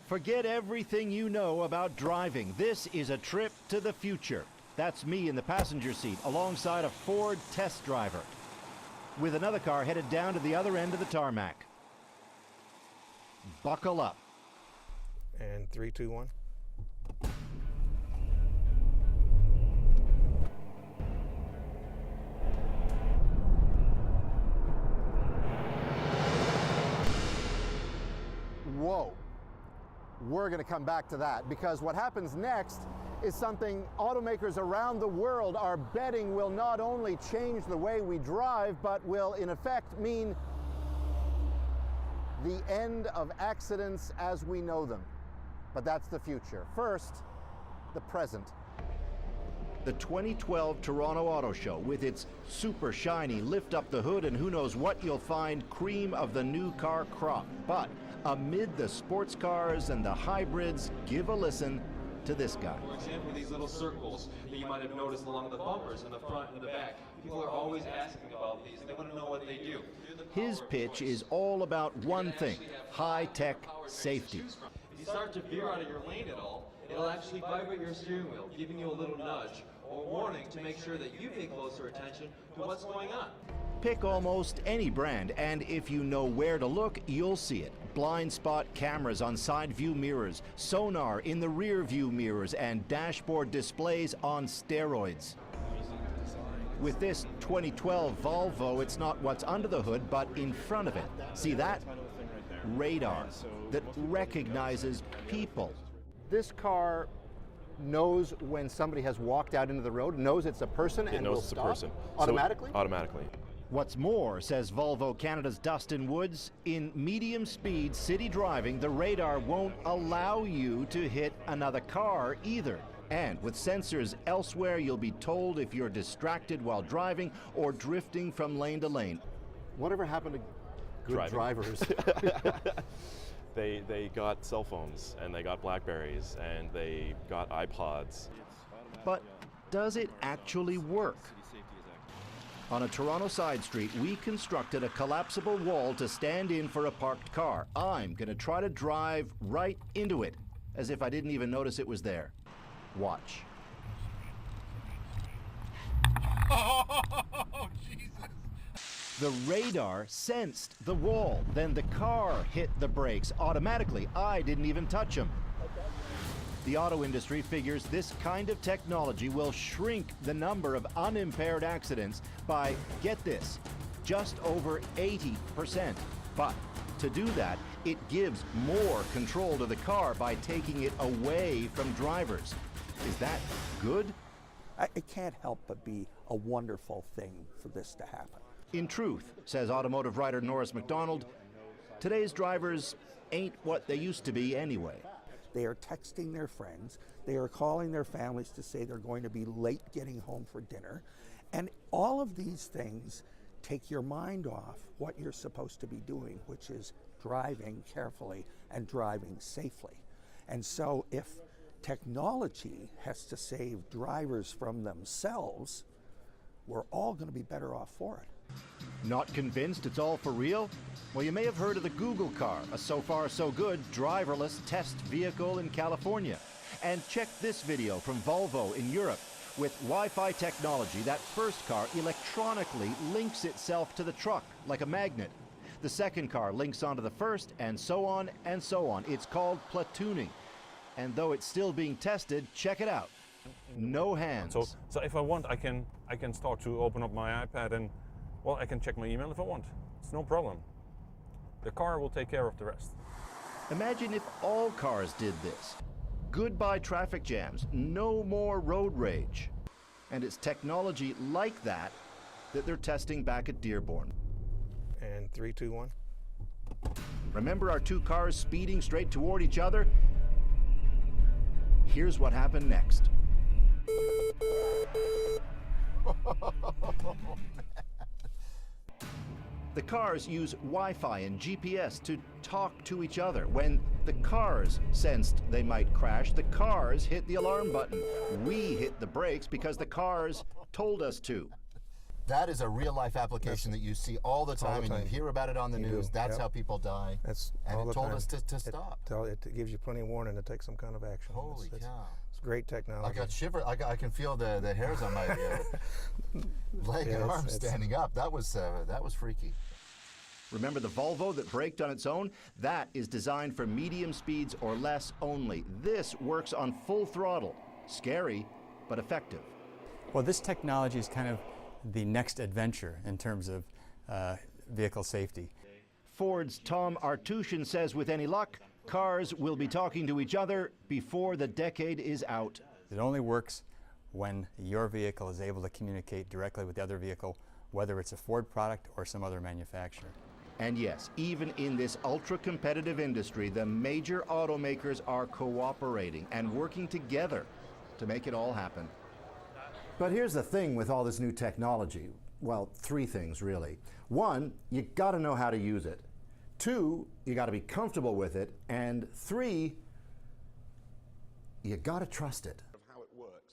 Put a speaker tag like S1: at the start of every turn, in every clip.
S1: Forget everything you know about driving. This is a trip to the future. That's me in the passenger seat alongside a Ford test driver, with another car headed down to the other end of the tarmac. Buckle up.
S2: And 3, 2, 1.
S3: Whoa. We're going to come back to that, because what happens next is something automakers around the world are betting will not only change the way we drive, but will in effect mean the end of accidents as we know them. But that's the future. First, the present.
S1: The 2012 Toronto Auto Show, with its super shiny lift up the hood and who knows what you'll find cream of the new car crop. But amid the sports cars and the hybrids, give a listen to this guy.
S4: For example, these little circles that you might have noticed along the bumpers in the front and the back. People are always asking about these, and they want to know what they do.
S1: His pitch is all about one thing: high-tech safety.
S4: If you start to veer out of your lane at all, it'll actually vibrate your steering wheel, giving you a little nudge or warning to make sure that you pay closer attention to what's going on.
S1: Pick almost any brand, and if you know where to look, you'll see it. Blind spot cameras on side view mirrors, sonar in the rear view mirrors, and dashboard displays on steroids. With this 2012 Volvo, it's not what's under the hood, but in front of it. See that? Radar that recognizes people.
S3: This car knows when somebody has walked out into the road, knows it's a person, and will stop
S2: person.
S3: automatically?
S2: So, automatically.
S1: What's more, says Volvo Canada's Dustin Woods, in medium speed city driving, the radar won't allow you to hit another car either. And with sensors elsewhere, you'll be told if you're distracted while driving or drifting from lane to lane.
S3: Whatever happened to good drivers?
S2: They got cell phones, and they got Blackberries, and they got iPods.
S1: But does it actually work? On a Toronto side street, we constructed a collapsible wall to stand in for a parked car. I'm going to try to drive right into it, as if I didn't even notice it was there. Watch.
S5: Oh, Jesus.
S1: The radar sensed the wall, then the car hit the brakes automatically. I didn't even touch him. The auto industry figures this kind of technology will shrink the number of unimpaired accidents by, get this, just over 80%. But to do that, it gives more control to the car by taking it away from drivers. Is that good?
S6: It can't help but be a wonderful thing for this to happen.
S1: In truth, says automotive writer Norris MacDonald, today's drivers ain't what they used to be anyway.
S6: They are texting their friends, they are calling their families to say they're going to be late getting home for dinner, and all of these things take your mind off what you're supposed to be doing, which is driving carefully and driving safely. And so if technology has to save drivers from themselves, we're all going to be better off for it.
S1: Not convinced it's all for real? Well, you may have heard of the Google car, a so far so good driverless test vehicle in California. And check this video from Volvo in Europe. With Wi-Fi technology, that first car electronically links itself to the truck like a magnet. The second car links onto the first, and so on and so on. It's called platooning. And though it's still being tested, check it out. No hands.
S2: So if I want, I can start to open up my iPad and, well, I can check my email if I want. It's no problem. The car will take care of the rest.
S1: Imagine if all cars did this. Goodbye traffic jams, no more road rage. And it's technology like that that they're testing back at Dearborn.
S2: And 3, 2, 1.
S1: Remember our two cars speeding straight toward each other? Here's what happened next. The cars use Wi-Fi and GPS to talk to each other. When the cars sensed they might crash, the cars hit the alarm button. We hit the brakes because the cars told us to.
S3: That is a real life application that you see all the time, and you hear about it on the news. That's how people die.
S7: That's
S3: and
S7: all
S3: it
S7: the
S3: told
S7: time.
S3: us to stop.
S7: It gives you plenty of warning to take some kind of action.
S3: Holy cow.
S7: It's great technology.
S3: I got shiver. I can feel the hairs on my leg and arm standing up. That was freaky.
S1: Remember the Volvo that braked on its own? That is designed for medium speeds or less only. This works on full throttle. Scary, but effective.
S8: Well, this technology is kind of the next adventure in terms of vehicle safety.
S1: Ford's Tom Artushan says with any luck, cars will be talking to each other before the decade is out.
S8: It only works when your vehicle is able to communicate directly with the other vehicle, whether it's a Ford product or some other manufacturer.
S1: And yes, even in this ultra-competitive industry, the major automakers are cooperating and working together to make it all happen. But here's the thing with all this new technology. Well, three things really. One, you gotta know how to use it. Two, you gotta be comfortable with it. And three, you gotta trust it.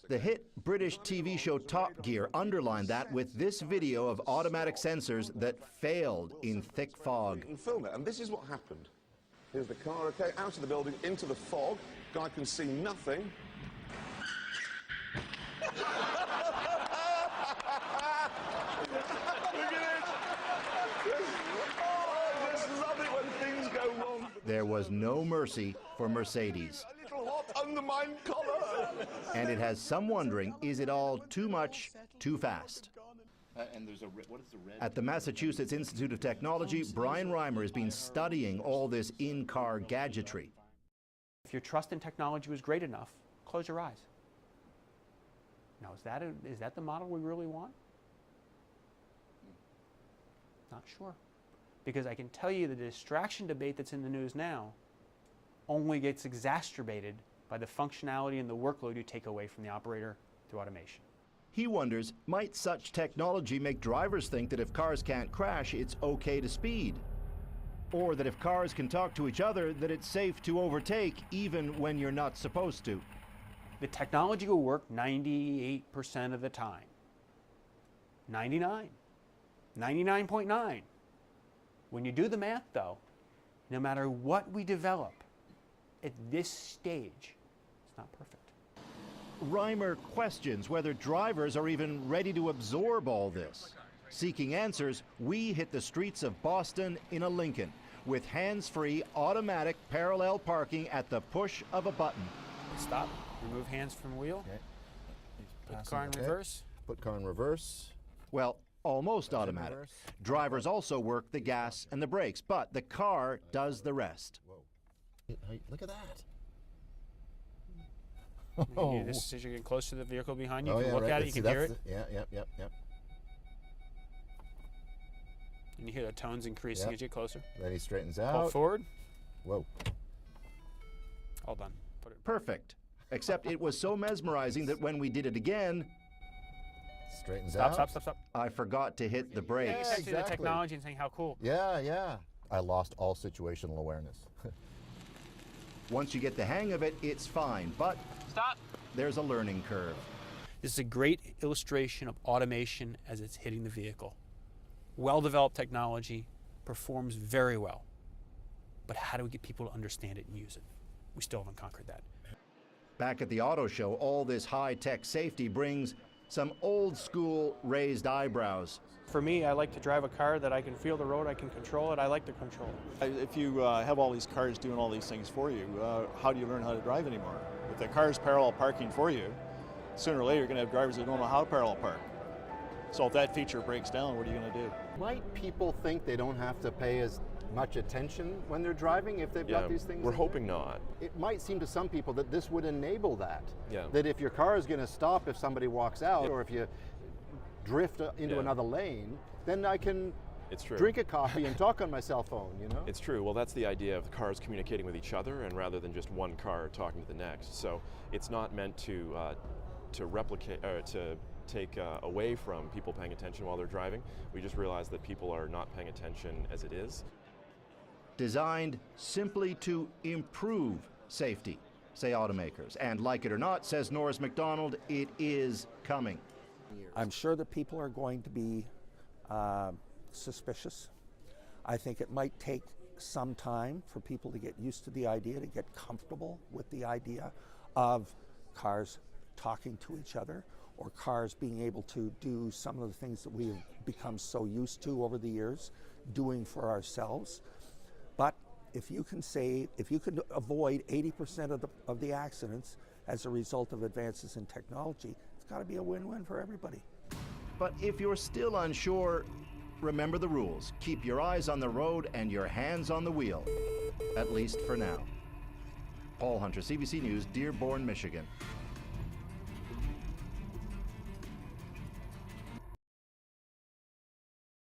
S1: The hit British TV show Top Gear underlined that with this video of automatic sensors that failed in thick fog.
S5: And film it, and this is what happened. Here's the car, okay, out of the building, into the fog. Guy can see nothing. Look at it! Oh, I just love it when things go wrong.
S1: There was no mercy for Mercedes.
S5: A little hot under my collar.
S1: And it has some wondering, is it all too much, too fast?
S3: And there's what is the red?
S1: At the Massachusetts Institute of Technology, Brian Reimer has been studying all this in-car gadgetry.
S9: If your trust in technology was great enough, close your eyes. Now, is that the model we really want? Not sure. Because I can tell you the distraction debate that's in the news now only gets exacerbated by the functionality and the workload you take away from the operator through automation.
S1: He wonders, might such technology make drivers think that if cars can't crash, it's okay to speed? Or that if cars can talk to each other, that it's safe to overtake even when you're not supposed to?
S9: The technology will work 98% of the time. 99. 99.9. When you do the math, though, no matter what we develop at this stage, it's not perfect.
S1: Reimer questions whether drivers are even ready to absorb all this. Seeking answers, we hit the streets of Boston in a Lincoln with hands-free automatic parallel parking at the push of a button.
S9: Stop, remove hands from wheel,
S3: Okay.
S9: put car in reverse.
S3: Put car in reverse.
S1: Well, almost automatic.
S3: reverse.
S1: Drivers also work the gas and the brakes, but the car does the rest.
S3: Hey, look at that.
S9: This is, as you get close to the vehicle behind you,
S3: Oh,
S9: you can
S3: yeah,
S9: look
S3: right.
S9: at it, you
S3: See,
S9: can hear it,
S3: that's yep.
S9: and you hear the tones increasing
S3: Yep.
S9: as you get closer.
S3: Then he straightens
S9: Pull
S3: out.
S9: forward,
S3: Whoa.
S9: all done. Put it.
S1: Perfect. Except it was so mesmerizing that when we did it again,
S3: Straightens
S9: Stop,
S3: out.
S9: stop, stop, stop.
S1: I forgot to hit the brakes.
S9: See the technology and saying how cool.
S3: Yeah. I lost all situational awareness.
S1: Once you get the hang of it, it's fine, but
S9: Stop.
S1: there's a learning curve.
S9: This is a great illustration of automation as it's hitting the vehicle. Well-developed technology, performs very well. But how do we get people to understand it and use it? We still haven't conquered that.
S1: Back at the auto show, all this high-tech safety brings some old-school raised eyebrows.
S10: For me, I like to drive a car that I can feel the road, I can control it, I like to control it.
S11: If you have all these cars doing all these things for you, how do you learn how to drive anymore? If the car's parallel parking for you, sooner or later you're going to have drivers that don't know how to parallel park. So if that feature breaks down, what are you going to do?
S3: Might people think they don't have to pay as much attention when they're driving if they've got these things?
S12: We're
S3: in
S12: hoping
S3: there?
S12: not.
S3: It might seem to some people that this would enable that.
S12: Yeah.
S3: That if your car is going to stop if somebody walks out, or if you drift into
S12: Yeah.
S3: another lane, then I can
S12: It's true.
S3: drink a coffee and talk on my cell phone, you know?
S12: It's true. Well, that's the idea of the cars communicating with each other, and rather than just one car talking to the next. So it's not meant to replicate, to take away from people paying attention while they're driving. We just realize that people are not paying attention as it is.
S1: Designed simply to improve safety, say automakers. And like it or not, says Norris MacDonald, it is coming.
S6: I'm sure that people are going to be suspicious. I think it might take some time for people to get used to the idea, to get comfortable with the idea of cars talking to each other, or cars being able to do some of the things that we've become so used to over the years doing for ourselves. But if you can avoid 80% of the accidents as a result of advances in technology, it's got to be a win-win for everybody.
S1: But if you're still unsure, remember the rules. Keep your eyes on the road and your hands on the wheel, at least for now. Paul Hunter, CBC News, Dearborn, Michigan.